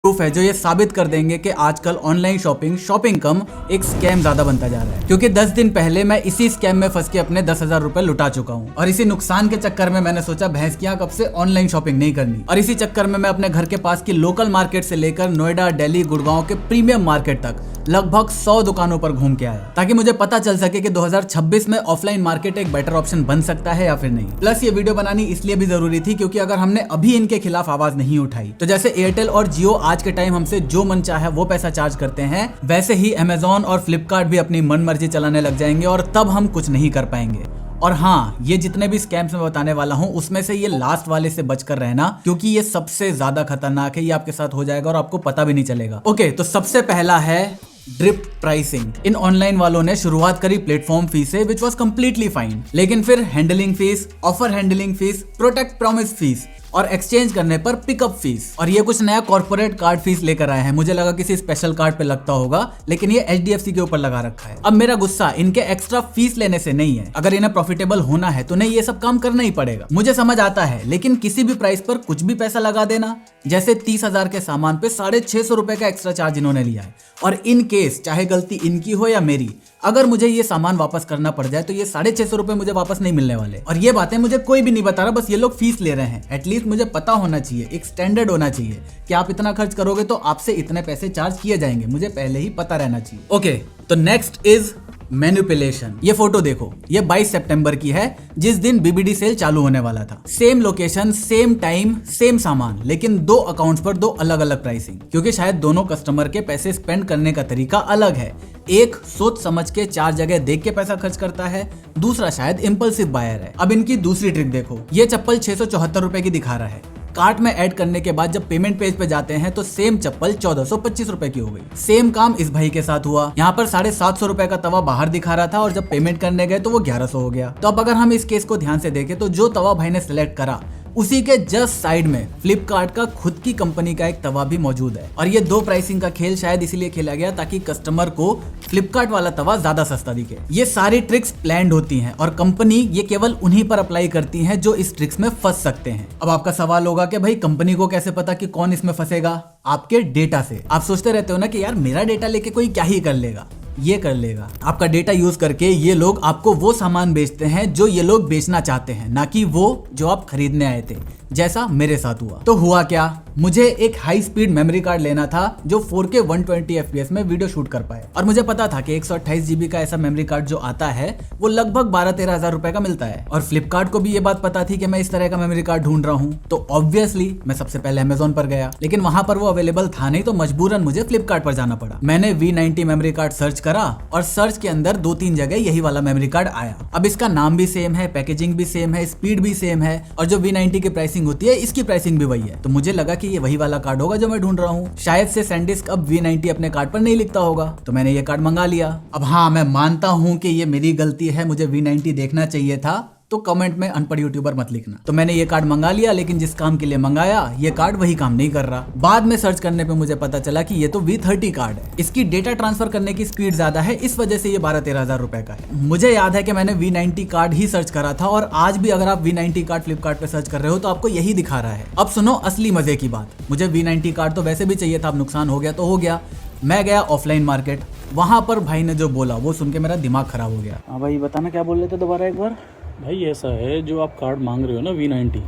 Proof है जो ये साबित कर देंगे कि आजकल ऑनलाइन शॉपिंग कम एक स्कैम ज्यादा बनता जा रहा है। क्योंकि 10 दिन पहले मैं इसी स्कैम में फंस के अपने 10,000 रुपए लुटा चुका हूँ और इसी नुकसान के चक्कर में मैंने सोचा भैंस की आंख अब से ऑनलाइन शॉपिंग नहीं करनी। और इसी चक्कर में मैं अपने घर के पास की लोकल मार्केट से लेकर नोएडा, दिल्ली, गुड़गांव के प्रीमियम मार्केट तक लगभग 100 दुकानों पर घूम के आया ताकि मुझे पता चल सके कि 2026 में ऑफलाइन मार्केट एक बेटर ऑप्शन बन सकता है या फिर नहीं। प्लस ये वीडियो बनानी इसलिए भी जरूरी थी क्योंकि अगर हमने अभी इनके खिलाफ आवाज नहीं उठाई तो जैसे एयरटेल और जियो आज के टाइम हमसे जो मन चाहे वो पैसा चार्ज करते हैं, वैसे ही अमेजॉन और फ्लिपकार्ट भी अपनी मन मर्जी चलाने लग जाएंगे और तब हम कुछ नहीं कर पाएंगे। और हाँ, ये जितने भी स्कैम्स मैं बताने वाला हूँ उसमें से ये लास्ट वाले से बचकर रहना क्योंकि ये सबसे ज्यादा खतरनाक है। ये आपके साथ हो जाएगा और आपको पता भी नहीं चलेगा। ओके, तो सबसे पहला है ड्रिप प्राइसिंग। इन ऑनलाइन वालों ने शुरुआत करी प्लेटफॉर्म फी से विच वॉज कम्प्लीटली फाइन, लेकिन फिर handling fees, offer handling fees, protect promise fees और एक्सचेंज करने पर पिकअप फीस और ये कुछ नया कॉर्पोरेट कार्ड फीस लेकर आए हैं। मुझे लगा किसी स्पेशल कार्ड पे लगता होगा, लेकिन ये HDFC के ऊपर लगा रखा है। अब मेरा गुस्सा इनके एक्स्ट्रा फीस लेने से नहीं है, अगर इन्हें प्रॉफिटेबल होना है तो नहीं ये सब काम करना ही पड़ेगा। मुझे समझ आता है, लेकिन किसी भी प्राइस पर कुछ भी पैसा लगा देना, जैसे 30,000 के सामान पे 650 रुपए का एक्स्ट्रा चार्ज इन्होंने लिया है। और इन केस चाहे गलती इनकी हो या मेरी, अगर मुझे ये सामान वापस करना पड़ जाए तो ये 650 रुपए मुझे वापस नहीं मिलने वाले। और ये बातें मुझे कोई भी नहीं बता रहा, बस ये लोग फीस ले रहे हैं। एटलीस्ट मुझे पता होना चाहिए, एक स्टैंडर्ड होना चाहिए कि आप इतना खर्च करोगे तो आपसे इतने पैसे चार्ज किए जाएंगे, मुझे पहले ही पता रहना चाहिए। ओके, तो नेक्स्ट इज मैनिपुलेशन। ये फोटो देखो, ये 22 सितंबर की है जिस दिन BBD सेल चालू होने वाला था। Same location, same time, same सामान, लेकिन 2 अकाउंट्स पर 2 अलग अलग प्राइसिंग, क्योंकि शायद दोनों कस्टमर के पैसे स्पेंड करने का तरीका अलग है। एक सोच समझ के 4 जगह देख के पैसा खर्च करता है, दूसरा शायद इम्पल्सिव बायर है। अब इनकी दूसरी ट्रिक देखो, ये चप्पल 674 रुपए की दिखा रहा है। कार्ट में ऐड करने के बाद जब पेमेंट पेज पे जाते हैं तो सेम चप्पल 1425 रुपए की हो गई। सेम काम इस भाई के साथ हुआ। यहाँ पर 750 रुपए का तवा बाहर दिखा रहा था और जब पेमेंट करने गए तो वो 1100 हो गया। तो अब अगर हम इस केस को ध्यान से देखें तो जो तवा भाई ने सिलेक्ट करा उसी के जस्ट साइड में फ्लिपकार्ट का खुद की कंपनी का एक तवा भी मौजूद है। और ये 2 प्राइसिंग का खेल शायद इसीलिए खेला गया ताकि कस्टमर को फ्लिपकार्ट वाला तवा ज्यादा सस्ता दिखे। ये सारी ट्रिक्स प्लान्ड होती हैं और कंपनी ये केवल उन्हीं पर अप्लाई करती है जो इस ट्रिक्स में फंस सकते हैं। अब आपका सवाल होगा कि भाई कंपनी को कैसे पता कि कौन इसमें फंसेगा? आपके डेटा से। आप सोचते रहते हो ना कि यार मेरा डेटा लेके कोई क्या ही कर लेगा। ये कर लेगा। आपका डेटा यूज करके ये लोग आपको वो सामान बेचते हैं जो ये लोग बेचना चाहते हैं, ना कि वो जो आप खरीदने आए थे, जैसा मेरे साथ हुआ। तो हुआ क्या, मुझे एक हाई स्पीड मेमोरी कार्ड लेना था जो 4K 120 FPS में वीडियो शूट कर पाए। और मुझे पता था कि 128 GB का ऐसा मेमोरी कार्ड जो आता है वो लगभग 12-13 हजार रुपए का मिलता है। और फ्लिपकार्ट को भी ये बात पता थी कि मैं इस तरह का मेमोरी कार्ड ढूंढ रहा हूँ। तो ऑब्वियसली मैं सबसे पहले अमेजोन पर गया, लेकिन वहां पर वो अवेलेबल था नहीं, तो मजबूरन मुझे फ्लिपकार्ट पर जाना पड़ा। मैंने V90 मेमोरी कार्ड सर्च करा और सर्च के अंदर 2-3 जगह यही वाला मेमोरी कार्ड आया। अब इसका नाम भी सेम है, पैकेजिंग भी सेम है, स्पीड भी सेम है और जो V90 की प्राइसिंग होती है इसकी प्राइसिंग भी वही है। तो मुझे लगा कि ये वही वाला कार्ड होगा जो मैं ढूंढ रहा हूँ। शायद से सैनडिस्क अब V90 अपने कार्ड पर नहीं लिखता होगा, तो मैंने ये कार्ड मंगा लिया। अब हाँ, मैं मानता हूँ कि ये मेरी गलती है, मुझे V90 देखना चाहिए था, तो कमेंट में अनपढ़ यूट्यूबर मत लिखना। तो मैंने ये कार्ड मंगा लिया, लेकिन जिस काम के लिए मंगाया ये कार्ड वही काम नहीं कर रहा। बाद में सर्च करने पे मुझे पता चला कि ये तो V30 कार्ड है। इसकी डेटा ट्रांसफर करने की स्पीड ज्यादा है, इस वजह से ये 12-13 हजार रुपए का है। मुझे याद है कि मैंने V90 कार्ड ही सर्च करा था और आज भी अगर आप V90 कार्ड फ्लिपकार्ट पे सर्च कर रहे हो तो आपको यही दिखा रहा है। अब सुनो असली मजे की बात, मुझे V90 कार्ड तो वैसे भी चाहिए था, अब नुकसान हो गया तो हो गया। मैं गया ऑफलाइन मार्केट, वहां पर भाई ने जो बोला वो सुन के मेरा दिमाग खराब हो गया। हाँ भाई, बताना क्या बोल रहे थे दोबारा एक बार। भाई ऐसा है, जो आप कार्ड मांग रहे हो ना V90,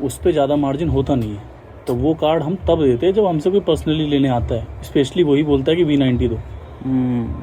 उस पे ज़्यादा मार्जिन होता नहीं है। तो वो कार्ड हम तब देते हैं जब हमसे कोई पर्सनली लेने आता है, स्पेशली वही बोलता है कि V90 दो,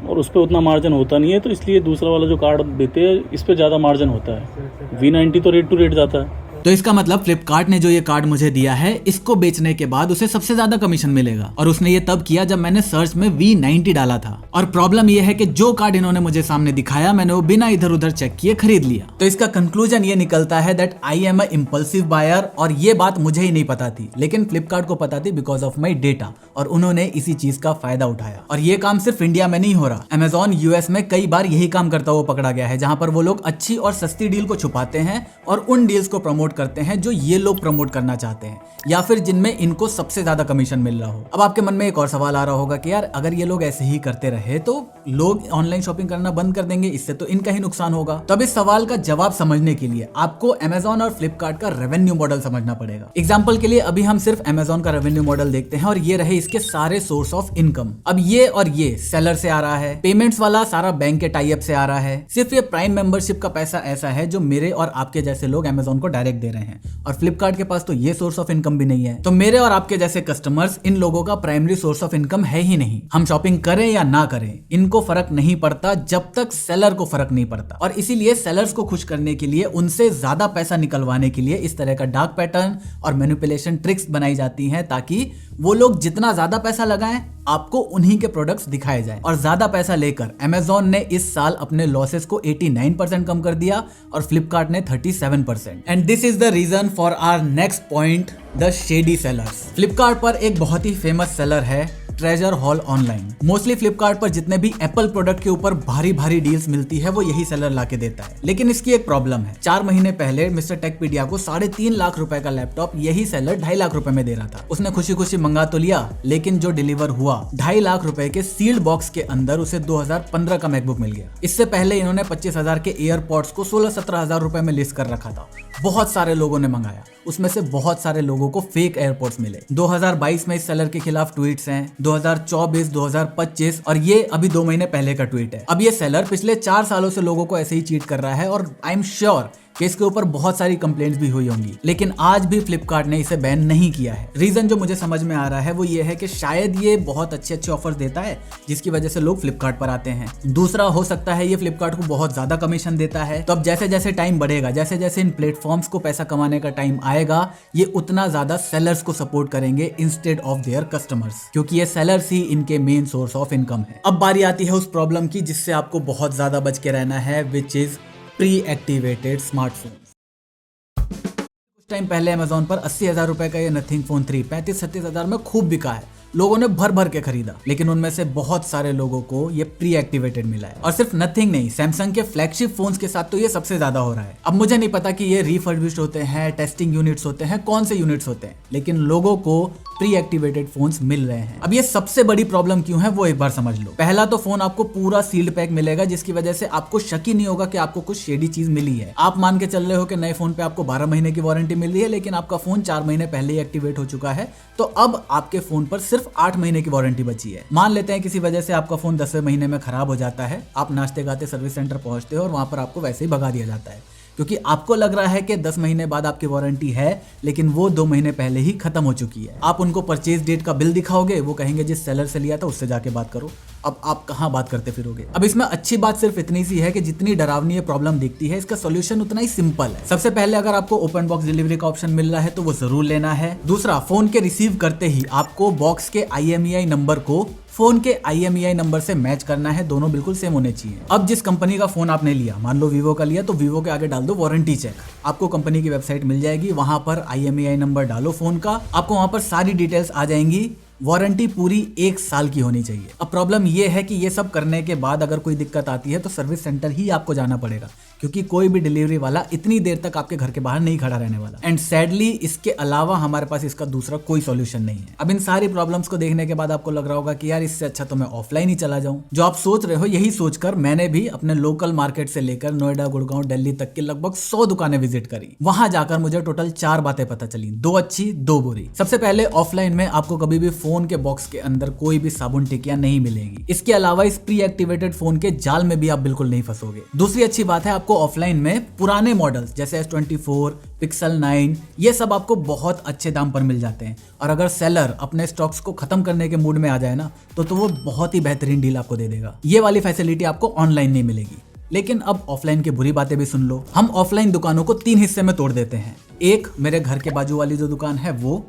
और उस पर उतना मार्जिन होता नहीं है। तो इसलिए दूसरा वाला जो कार्ड देते हैं इस पे ज़्यादा मार्जिन होता है। V90 तो रेट टू रेट जाता है। तो इसका मतलब फ्लिपकार्ट ने जो ये कार्ड मुझे दिया है, इसको बेचने के बाद उसे सबसे ज्यादा कमीशन मिलेगा। और उसने ये तब किया जब मैंने सर्च में V90 डाला था। और प्रॉब्लम ये है कि जो कार्ड इन्होंने मुझे सामने दिखाया मैंने वो बिना इधर उधर चेक किए खरीद लिया। तो इसका कंक्लूजन ये निकलता है that I am a impulsive buyer. और ये बात मुझे ही नहीं पता थी, लेकिन फ्लिपकार्ट को पता थी बिकॉज ऑफ माई डेटा, और उन्होंने इसी चीज का फायदा उठाया। और ये काम सिर्फ इंडिया में नहीं हो रहा, अमेजॉन US में कई बार यही काम करता हुआ पकड़ा गया है, जहां पर वो लोग अच्छी और सस्ती डील को छुपाते हैं और उन डील्स को प्रमोट प्रमोट करते हैं जो ये लोग प्रमोट करना चाहते हैं, या फिर जिनमें इनको सबसे ज्यादा कमीशन मिल रहा हो। अब आपके मन में एक और सवाल आ रहा होगा कि यार अगर ये लोग ऐसे ही करते रहे तो लोग ऑनलाइन शॉपिंग करना बंद कर देंगे, इससे तो इनका ही नुकसान होगा। तो अब इस सवाल का जवाब समझने के लिए आपको Amazon और Flipkart का रेवेन्यू मॉडल समझना पड़ेगा। एग्जाम्पल के लिए अभी हम सिर्फ Amazon का रेवेन्यू मॉडल देखते हैं और ये रहे इसके सारे सोर्स ऑफ इनकम। अब ये और ये सेलर से आ रहा है, पेमेंट्स वाला सारा बैंक के टाई अप से आ रहा है, सिर्फ ये प्राइम मेंबरशिप का पैसा ऐसा है जो मेरे और आपके जैसे लोग Amazon को डायरेक्ट दे रहे हैं, और फ्लिपकार्ट के पास तो ये सोर्स ऑफ इनकम भी नहीं है। तो मेरे और आपके जैसे कस्टमर्स इन लोगों का प्राइमरी सोर्स ऑफ इनकम है ही नहीं। हम शॉपिंग करें या ना करें इनको फर्क नहीं पड़ता जब तक सेलर को फर्क नहीं पड़ता, और इसीलिए सेलर्स को खुश करने के लिए, उनसे ज्यादा पैसा निकलवाने के लिए इस तरह का डार्क पैटर्न और मैनिपुलेशन ट्रिक्स बनाई जाती हैं ताकि वो लोग जितना ज्यादा पैसा लगाएं आपको उन्हीं के प्रोडक्ट्स दिखाए जाएं। और ज्यादा पैसा लेकर Amazon ने इस साल अपने लॉसेस को 89% कम कर दिया और फ्लिपकार्ट ने 37%। And this is the reason for our next point, the shady sellers. Flipkart पर एक बहुत ही फेमस सेलर है Treasure Haul online. Mostly Flipkart पर जितने भी एप्पल प्रोडक्ट के ऊपर भारी भारी डील्स मिलती है वो यही सेलर लाके देता है, लेकिन इसकी एक प्रॉब्लम है। 4 महीने पहले मिस्टर टेकपीडिया को 3.5 लाख रुपए का लैपटॉप यही सेलर 2.5 लाख रुपए में दे रहा था। उसने खुशी खुशी मंगा तो लिया, लेकिन जो डिलीवर हुआ 2.5 लाख रुपए के सील्ड बॉक्स के अंदर उसे 2015 का मैकबुक मिल गया। इससे पहले इन्होंने 25,000 के एयरपॉड्स को 16-17 हजार रुपए में लिस्ट कर रखा था। बहुत सारे लोगों ने मंगाया, उसमें से बहुत सारे लोगों को फेक एयरपोर्ट्स मिले। 2022 में इस सेलर के खिलाफ ट्वीट्स हैं, 2024, 2025 और ये अभी 2 महीने पहले का ट्वीट है। अब ये सेलर पिछले 4 सालों से लोगों को ऐसे ही चीट कर रहा है और आई एम श्योर कि इसके ऊपर बहुत सारी कंप्लेंट्स भी हुई होंगी, लेकिन आज भी फ्लिपकार्ट ने इसे बैन नहीं किया है। रीजन जो मुझे समझ में आ रहा है वो ये है कि शायद ये बहुत अच्छे ऑफर्स देता है जिसकी वजह से लोग फ्लिपकार्ट पर आते हैं। दूसरा हो सकता है ये फ्लिपकार्ट को बहुत ज्यादा कमीशन देता है, तो अब जैसे जैसे टाइम बढ़ेगा, जैसे जैसे इन प्लेटफॉर्म्स को पैसा कमाने का टाइम आएगा, ये उतना ज्यादा सेलर्स को सपोर्ट करेंगे इंस्टेड ऑफ देयर कस्टमर्स, क्योंकि ये सेलर्स ही इनके मेन सोर्स ऑफ इनकम है। अब बारी आती है उस प्रॉब्लम की जिससे आपको बहुत ज्यादा बच के रहना है, which is pre activated smartphone. कुछ टाइम पहले Amazon पर 80,000 रुपए का ये नथिंग फोन 3 35-37 हजार में खूब बिका है। लोगों ने भर भर के खरीदा, लेकिन उनमें से बहुत सारे लोगों को ये प्री एक्टिवेटेड मिला है। और सिर्फ नथिंग नहीं, सैमसंग के फ्लैगशिप फोन्स के साथ तो ये सबसे ज्यादा हो रहा है। अब मुझे नहीं पता कि ये रिफर्बिश्ड होते हैं, टेस्टिंग यूनिट्स होते हैं, कौन से यूनिट्स होते हैं, लेकिन लोगों को प्री एक्टिवेटेड फोन्स मिल रहे हैं। अब ये सबसे बड़ी प्रॉब्लम क्यों है वो एक बार समझ लो। पहला तो फोन आपको पूरा सील्ड पैक मिलेगा, जिसकी वजह से आपको शक ही नहीं होगा कि आपको कुछ शेडी चीज मिली है। आप मान के चल रहे हो कि नए फोन पे आपको 12 महीने की वारंटी मिल रही है, लेकिन आपका फोन 4 महीने पहले ही एक्टिवेट हो चुका है, तो अब आपके फोन पर सिर्फ 8 महीने की वारंटी बची है। मान लेते हैं किसी वजह से आपका फोन 10वें महीने में खराब हो जाता है, आप नाचते गाते सर्विस सेंटर पहुंचते हो और वहां पर आपको वैसे ही भगा दिया जाता है, क्योंकि आपको लग रहा है कि 10 महीने बाद आपकी वारंटी है, लेकिन वो 2 महीने पहले ही खत्म हो चुकी है। आप उनको परचेज डेट का बिल दिखाओगे, वो कहेंगे जिस सेलर से लिया था उससे जाके बात करो। अब आप कहाँ बात करते फिरोगे। अब इसमें अच्छी बात सिर्फ इतनी सी है कि जितनी डरावनी ये प्रॉब्लम दिखती है, इसका सोल्यूशन उतना ही सिंपल है। सबसे पहले अगर आपको ओपन बॉक्स डिलीवरी का ऑप्शन मिल रहा है तो वो जरूर लेना है। दूसरा, फोन के रिसीव करते ही आपको बॉक्स के IMEI नंबर को फोन के IMEI नंबर से मैच करना है, दोनों बिल्कुल सेम होने चाहिए। अब जिस कंपनी का फोन आपने लिया, मान लो वीवो का लिया, तो वीवो के आगे डाल दो वारंटी चेक। आपको कंपनी की वेबसाइट मिल जाएगी, वहां पर IMEI नंबर डालो फोन का, आपको वहां पर सारी डिटेल्स आ जाएंगी। वारंटी पूरी 1 साल की होनी चाहिए। अब प्रॉब्लम ये है कि ये सब करने के बाद अगर कोई दिक्कत आती है तो सर्विस सेंटर ही आपको जाना पड़ेगा, क्योंकि कोई भी डिलीवरी वाला इतनी देर तक आपके घर के बाहर नहीं खड़ा रहने वाला। एंड सैडली इसके अलावा हमारे पास इसका दूसरा कोई सॉल्यूशन नहीं है। अब इन सारी प्रॉब्लम्स को देखने के बाद आपको लग रहा होगा कि यार इससे अच्छा तो मैं ऑफलाइन ही चला जाऊं। जो आप सोच रहे हो, यही सोचकर मैंने भी अपने लोकल मार्केट से लेकर नोएडा, गुड़गांव, दिल्ली तक की लगभग 100 दुकानें विजिट करी। वहां जाकर मुझे टोटल 4 बातें पता चली, 2 अच्छी 2 बुरी। सबसे पहले, ऑफलाइन में आपको कभी भी फोन के बॉक्स के अंदर कोई भी साबुन टिकिया नहीं मिलेगी। इसके अलावा इस प्री एक्टिवेटेड फोन के जाल में भी आप बिल्कुल नहीं फंसोगे। दूसरी अच्छी बात है, आपको ऑफलाइन में पुराने मॉडल्स जैसे S24, Pixel 9 ये सब आपको बहुत अच्छे दाम पर मिल जाते हैं। और अगर सेलर अपने स्टॉक्स को खत्म करने के मूड में आ जाए ना, तो वो बहुत ही बेहतरीन डील आपको दे देगा। ये वाली फैसिलिटी आपको ऑनलाइन नहीं मिलेगी। लेकिन अब ऑफलाइन की बुरी बातें भी सुन लो। हम ऑफलाइन दुकानों को 3 हिस्से में तोड़ देते हैं। एक, मेरे घर के बाजू वाली जो दुकान है वो।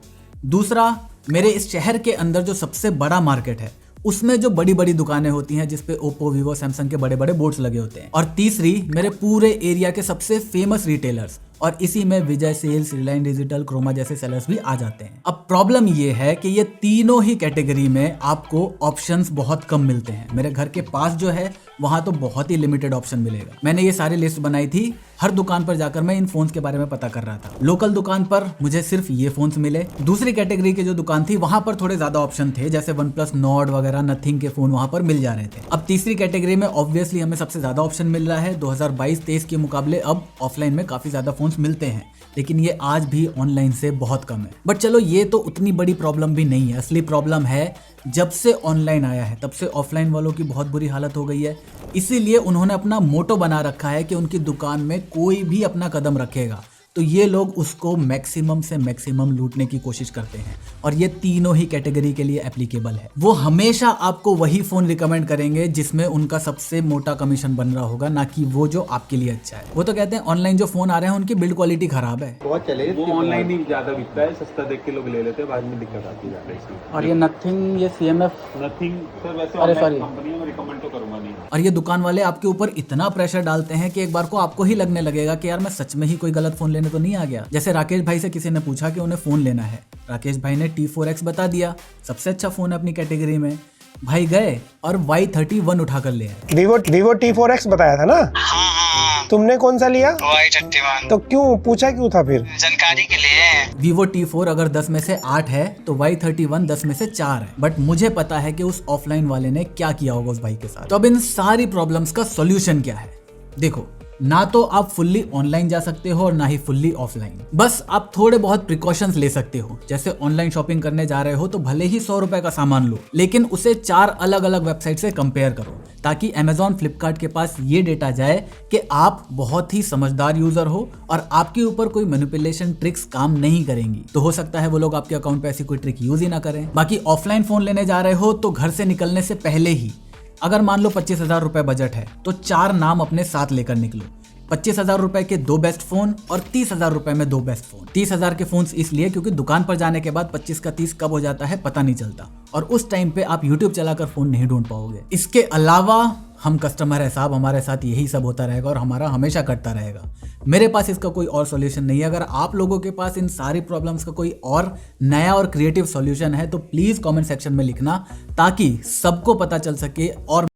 दूसरा, मेरे इस शहर के अंदर जो सबसे बड़ा मार्केट है उसमें जो बड़ी बड़ी दुकानें होती हैं जिसपे ओप्पो, वीवो, सैमसंग के बड़े बड़े बोर्ड्स लगे होते हैं। और तीसरी, मेरे पूरे एरिया के सबसे फेमस रिटेलर्स, और इसी में विजय सेल्स, रिलायंस डिजिटल, क्रोमा जैसे सेलर्स भी आ जाते हैं। अब प्रॉब्लम ये है कि ये तीनों ही कैटेगरी में आपको ऑप्शंस बहुत कम मिलते हैं। मेरे घर के पास जो है वहां तो बहुत ही लिमिटेड ऑप्शन मिलेगा। मैंने ये सारी लिस्ट बनाई थी हर दुकान पर जाकर मैं इन फोन्स के बारे में पता कर रहा था। लोकल दुकान पर मुझे सिर्फ ये फोन्स मिले। दूसरी कैटेगरी की जो दुकान थी वहां पर थोड़े ज्यादा ऑप्शन थे, जैसे OnePlus Nord वगैरह, नथिंग के फोन वहां पर मिल जा रहे थे। अब तीसरी कैटेगरी में ऑब्वियसली हमें सबसे ज्यादा ऑप्शन मिल रहा है। 2022-23 के मुकाबले अब ऑफलाइन में काफी ज्यादा फोन्स मिलते हैं, लेकिन ये आज भी ऑनलाइन से बहुत कम है। बट चलो ये तो उतनी बड़ी प्रॉब्लम भी नहीं है। असली प्रॉब्लम है जब से ऑनलाइन आया है तब से ऑफलाइन वालों की बहुत बुरी हालत हो गई है। इसीलिए उन्होंने अपना मोटो बना रखा है कि उनकी दुकान में कोई भी अपना कदम रखेगा तो ये लोग उसको मैक्सिमम से मैक्सिमम लूटने की कोशिश करते हैं। और ये तीनों ही कैटेगरी के लिए एप्लीकेबल है। वो हमेशा आपको वही फोन रिकमेंड करेंगे जिसमें उनका सबसे मोटा कमीशन बन रहा होगा, ना कि वो जो आपके लिए अच्छा है। वो तो कहते हैं ऑनलाइन जो फोन आ रहे हैं उनकी बिल्ड क्वालिटी खराब है, बहुत चले, वो ऑनलाइन ही ज्यादा बिकता है, सस्ता देख के लोग ले लेते हैं, बाद में दिक्कत आती है ज्यादा इसकी। और ये नथिंग, ये CMF, नथिंग सर वैसे अरे ऑनलाइन sorry। कंपनी है, मैं रिकमेंड तो करूंगा नहीं। और ये दुकान वाले आपके ऊपर इतना प्रेशर डालते हैं कि एक बार को आपको ही लगने लगेगा कि यार मैं सच में ही कोई गलत फोन लेने तो नहीं आ गया। जैसे राकेश भाई से किसी ने पूछा कि उन्हें फोन लेना है, राकेश भाई ने T4X बता दिया, सबसे अच्छा फोन है अपनी कैटेगरी में। भाई गए और Y31 उठा कर ले आए। वीवो T4X बताया था ना? तुमने कौन सा लिया? Y31। तो क्यों पूछा, क्यों था फिर? जानकारी के लिए। Vivo T4 अगर 10 में से 8 है तो Y31 10 में से 4 है। बट मुझे पता है कि उस ऑफलाइन वाले ने क्या किया होगा उस भाई के साथ। तो अब इन सारी प्रॉब्लम्स का सॉल्यूशन क्या है? देखो, ना तो आप फुल्ली ऑनलाइन जा सकते हो और ना ही फुल्ली ऑफलाइन। बस आप थोड़े बहुत प्रिकॉशंस ले सकते हो। जैसे ऑनलाइन शॉपिंग करने जा रहे हो तो भले ही 100 रुपए का सामान लो, लेकिन उसे 4 अलग अलग वेबसाइट से कंपेयर करो, ताकि Amazon, फ्लिपकार्ट के पास ये डेटा जाए कि आप बहुत ही समझदार यूजर हो और आपके ऊपर कोई मैनिपुलेशन ट्रिक्स काम नहीं करेंगी। तो हो सकता है वो लोग आपके अकाउंट पे ऐसी कोई ट्रिक यूज ही ना करें। बाकी ऑफलाइन फोन लेने जा रहे हो तो घर से निकलने से पहले ही, अगर मान लो 25,000 रुपए बजट है तो 4 नाम अपने साथ लेकर निकलो। 25,000 रुपए के 2 बेस्ट फोन और 30,000 रुपए में 2 बेस्ट फोन। 30,000 के फोन्स इसलिए क्योंकि दुकान पर जाने के बाद 25 का 30 कब हो जाता है पता नहीं चलता, और उस टाइम पे आप YouTube चलाकर फोन नहीं ढूंढ पाओगे। इसके अलावा हम कस्टमर है साहब, हमारे साथ यही सब होता रहेगा और हमारा हमेशा कटता रहेगा। मेरे पास इसका कोई और सॉल्यूशन नहीं है। अगर आप लोगों के पास इन सारी प्रॉब्लम्स का कोई और नया और क्रिएटिव सॉल्यूशन है तो प्लीज कमेंट सेक्शन में लिखना, ताकि सबको पता चल सके और